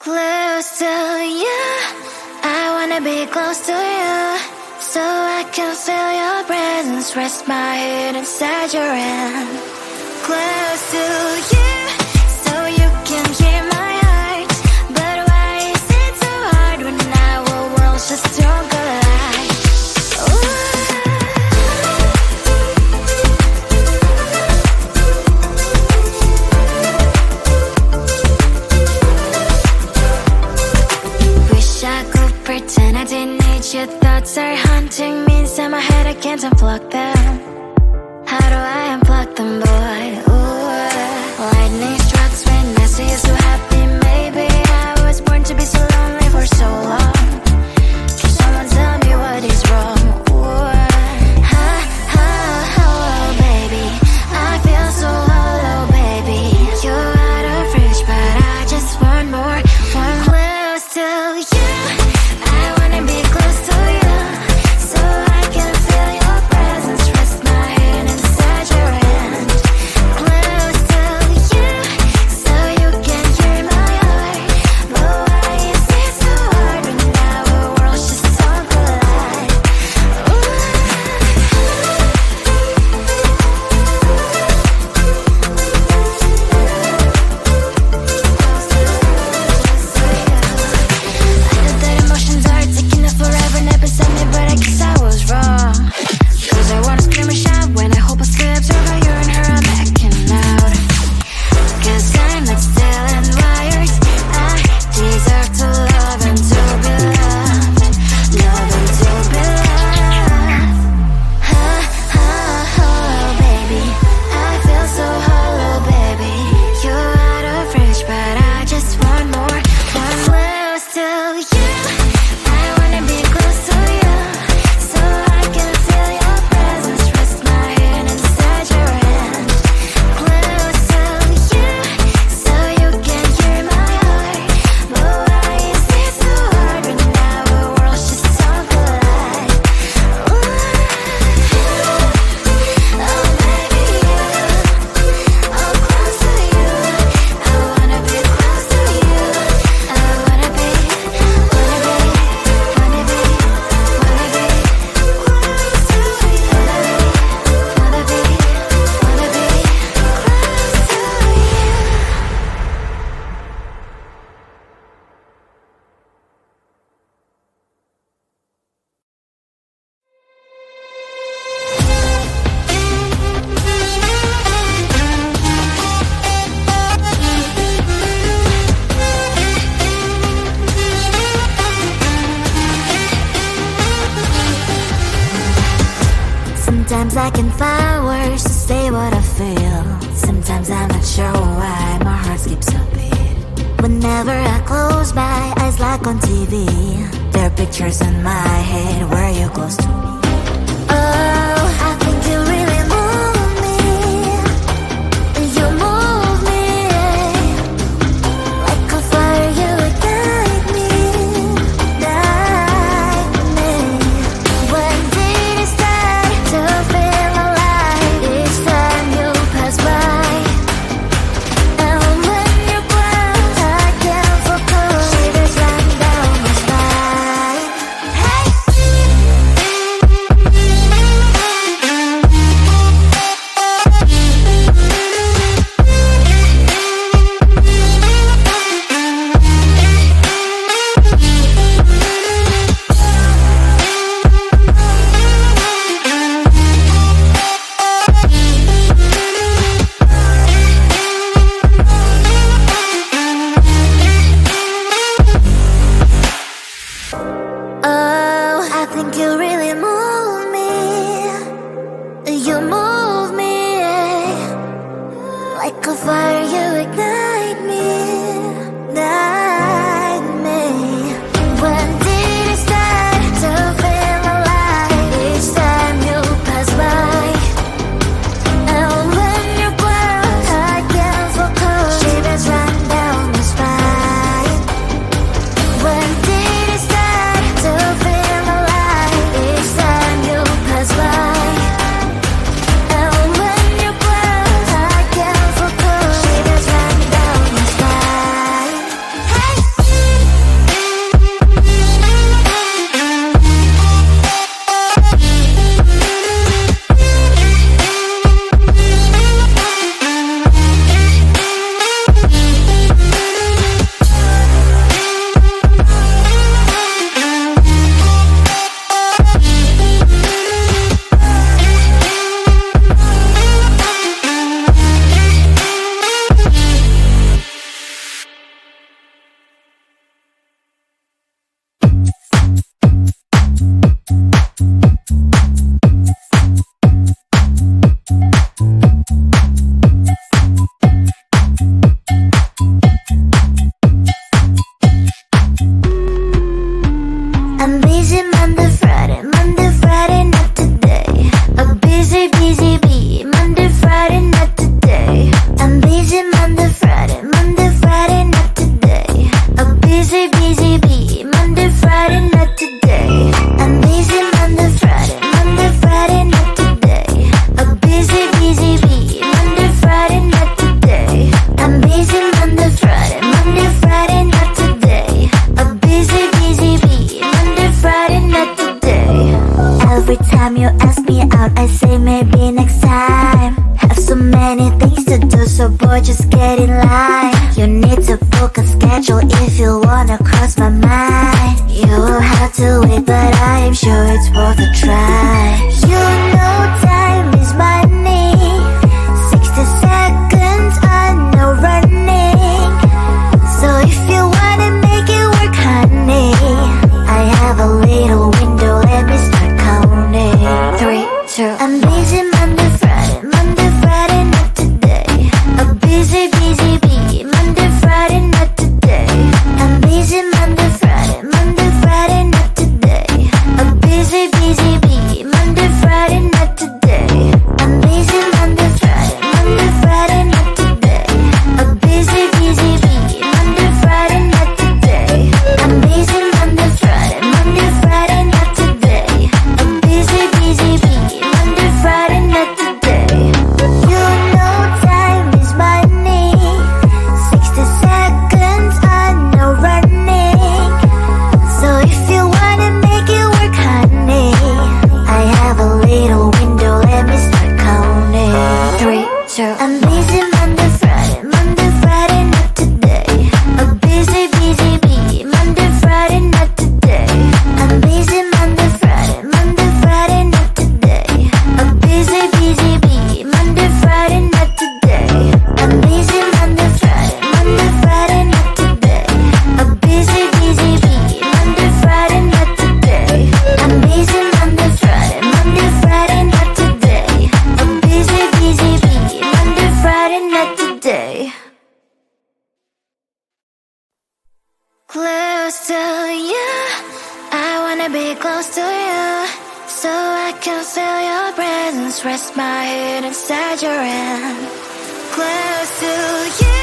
Close to you, I wanna be close to you, so I can feel your presence, rest my head inside your hand. Close to you, so you can hear my heart, but why is it so hard when our worlds just don't collide? Wish I could pretend I didn't need your thoughts are haunting me inside my head, I can't unplug them. How do I unplug them, boy? Ooh, lightning strikes when I see you so happy. Maybe I was born to be so lonely for so long. Can someone tell me what is wrong? Ooh, oh, baby, I feel so hollow, baby. You're out of reach, but I just want more, one close to you. I wanna be close to you, so I can feel your presence, rest my hand inside your hand. Close to you, so you can hear my heart, but why is it so hard when our worlds just don't collide? I know that emotions are taking up forever, never said me, but I guess I was wrong. Cause I wanna scream and shout when I hope I slip over you and her, I'm acting out. Cause I'm not still and wired, I deserve to love and to be loved, love and to be loved. Oh, baby, I feel so hollow, baby. You're out of reach, but I just want more, one close to you. I wanna be close to you, so I can feel your presence, rest my hand inside your hand. Close to you, so you can hear my heart, but why is it so hard when our worlds just don't collide? Oh, baby, oh, close to you. I wanna be close to you. I wanna be close to you. Sometimes I can find words to say what I feel. Sometimes I'm not sure why my heart skips a beat. Whenever I close my eyes like on TV, there are pictures in my head where you're close to me. Oh, I think you really move me. You move me like a fire, you ignite me, ignite me. When did it start to feel alive? Each time you pass by, and when you're close, I can't focus. Shivers run down my spine. Hey. Oh, I think you really move me. You move me like a fire, you ignite me, ignite me. When did it start to feel alive? Each time you pass by, and when you're close, I can't focus. Shivers run down my spine. When did it start to feel alive? Each time before, just get in line. You need to book a schedule if you wanna cross my mind. You will have to wait, but I am sure it's worth a try. You know time is money. 60 seconds on no running. So if you wanna make it work, honey, I have a little window, let me start counting. 3, 2, I'm busy Monday, Friday, Monday, Friday, not today. A busy, busy bee, Monday, Friday, not today. I'm busy Monday, Friday, Monday, Friday, not today. A busy, busy bee, Monday, Friday, not today. I'm busy Monday, Friday, Monday, Friday, not today. A busy, busy bee, Monday, Friday, not today. I'm busy Monday, Friday, Monday, Friday, not today. A busy, busy bee, Monday, Friday, not today. You know time is money. 60 seconds on no running. So if you wanna make it work, honey, I have a little window, let me start counting. 3, 2, I'm busy Monday, Friday, Monday, Friday, not today. A busy, busy bee, Monday, Friday, not today. I'm busy Monday, Friday, Monday, Friday, not today. A busy, busy bee, Monday, Friday, not today. I'm busy Monday, Friday, Monday, Friday, not today. A busy, busy bee, Monday, Friday, not today. I'm busy Monday, Friday, Monday, Friday, not today. A busy, busy bee, Monday, Friday, not today. Close to you, I wanna be close to you, so I can feel your presence, rest my head inside your hand. Close to you,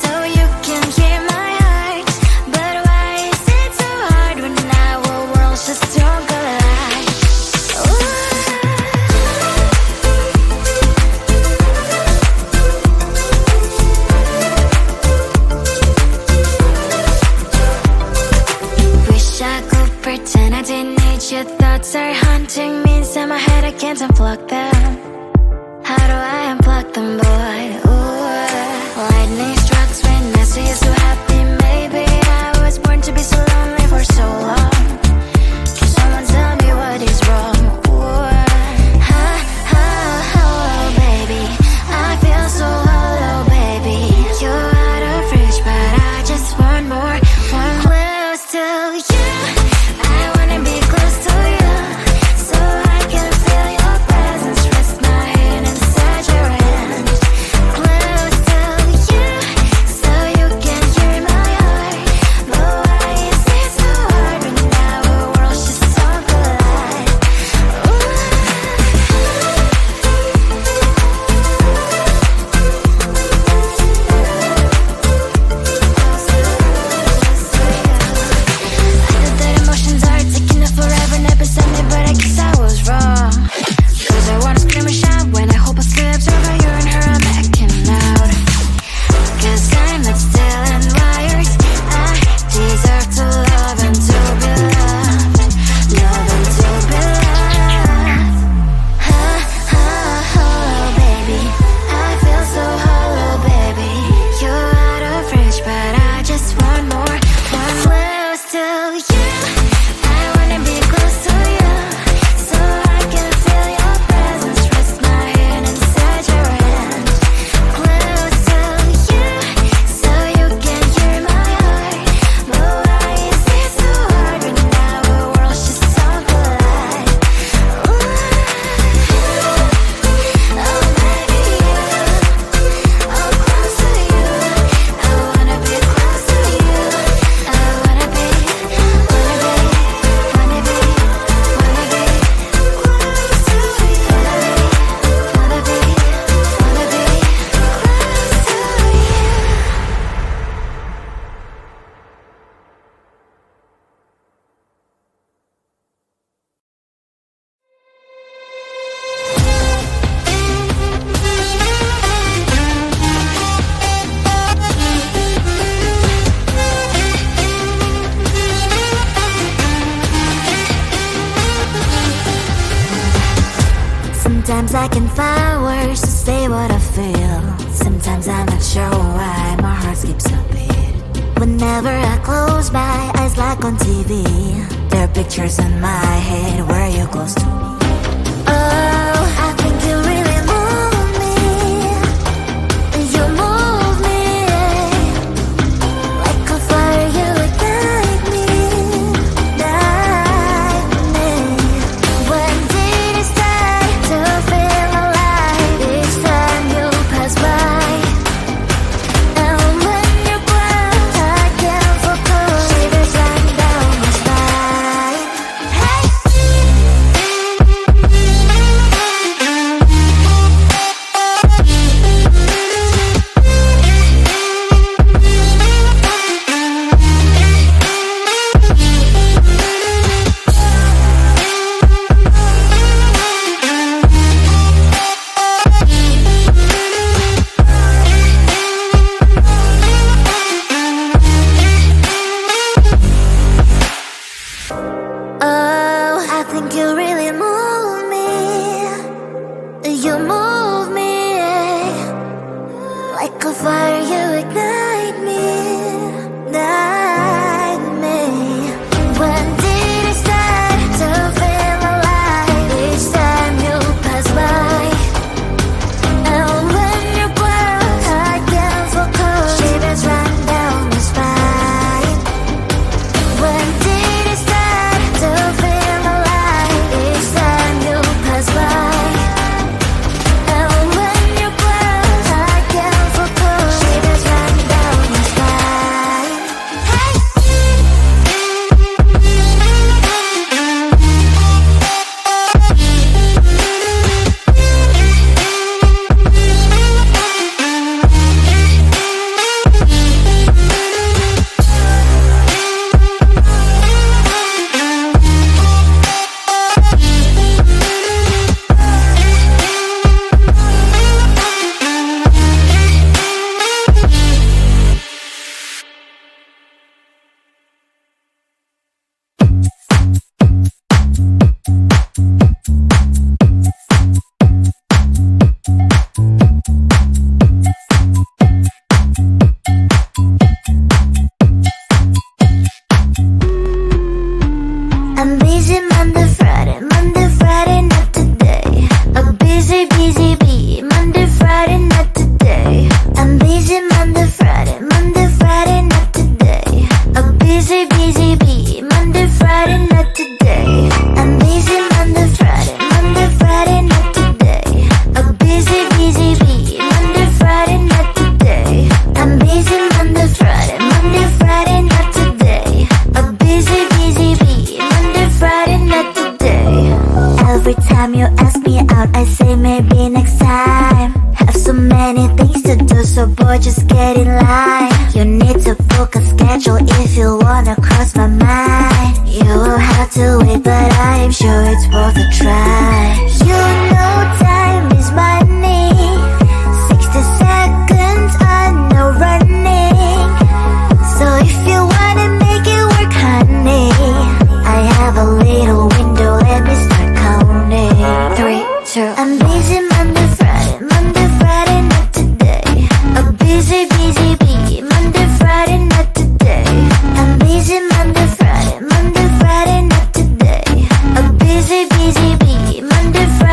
so you can hear my heart, but why is it so hard when our worlds just don't collide? Ooh. Wish I could pretend I didn't need your thoughts are haunting me inside my head, I can't unplug them. How do I unplug them, boy? Ooh. Lightning strikes when I see you so happy. Maybe I was born to be so lonely for so long. Can someone tell me what is wrong? Ooh. Ha, ha, hello, baby. I feel so hollow, baby. You're out of reach, but I just want more. One close to you. I wanna be close to you, so I can feel your presence, rest my head inside your hand. Close to you, so you can hear my heart, but why is it so hard when our worlds just don't collide? Ooh. I know that emotions are taking up forever, never beside me, but I guess I was wrong. Cause I wanna scream and shout when I hope I slips over you and her, I'm acting out. Cause I'm not still and wired. I deserve to love and to be loved. Love and to be loved. Ha, ha, hello, baby. I feel so hollow, baby. You're out of reach, but I just want more. One close to you. I wanna be close to you, so I can feel your presence, rest my head inside your hand. Close to you, so you can hear my heart, but why is it so hard when our worlds just don't collide? Ooh. Oh, baby, oh, close to you. I wanna be close to you. I wanna be, wanna be, wanna be, wanna be close to you. Wanna be, wanna be close to you. Sometimes I can find words to say what I feel. Sometimes I'm not sure why my heart skips a beat. Whenever I close my eyes like on TV, there are pictures in my head where you're close to me. Oh, I think you really move me. You move me like a fire, you ignite me, ignite me. When did it start to feel alive? Each time you pass by, and when you cry, I can't focus. Shivers run down my spine. Hey. Oh, I think you really move me. You move me like a fire, you ignite me, ignite me. When did it start to feel alive? Each time you pass by, and when you close, I can't focus. Shivers run down my spine. When did it start to feel alive? Each time you pass by, and when you close, I can't focus. Shivers run down my spine. Hey. I'm busy Monday, Friday, not today. A busy, busy bee. Monday, Friday, not today. I'm busy Monday, Friday, not today. A busy, busy bee. Monday, Friday, not today. I'm busy Monday, Friday, not today. A busy, busy bee. Monday, Friday, not today. I'm busy Monday, Friday, not today. A busy, busy bee. Monday, Friday, not today. Every time you ask me out, I say maybe next time. Have so many things to do, so boy, just get in line. You need to book a schedule if you wanna cross my mind. You will have to wait, but I am sure it's worth a try. You know time is money. 60 seconds on no running. So if you wanna make it work, honey, I have a little window, let me start counting. 3, 2, I'm busy Monday, Friday, not today. A busy, busy bee. Monday, Friday, not today. I'm busy Monday, Friday, not today. A busy, busy bee. Monday, Friday.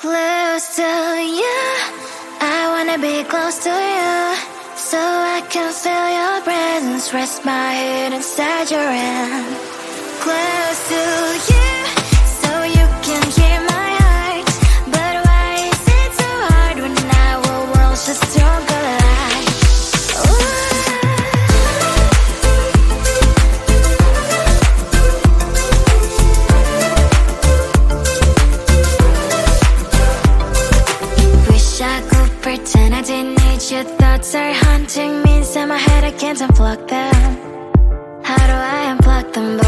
close to you. I wanna be close to you, so I can feel your presence. Rest my head inside your hand. Close to you, so you can hear my heart. But why is it so hard when our worlds just don't collide? Wish I could pretend I didn't need your thoughts are haunting me inside my head. I can't unplug them. How do I unplug them?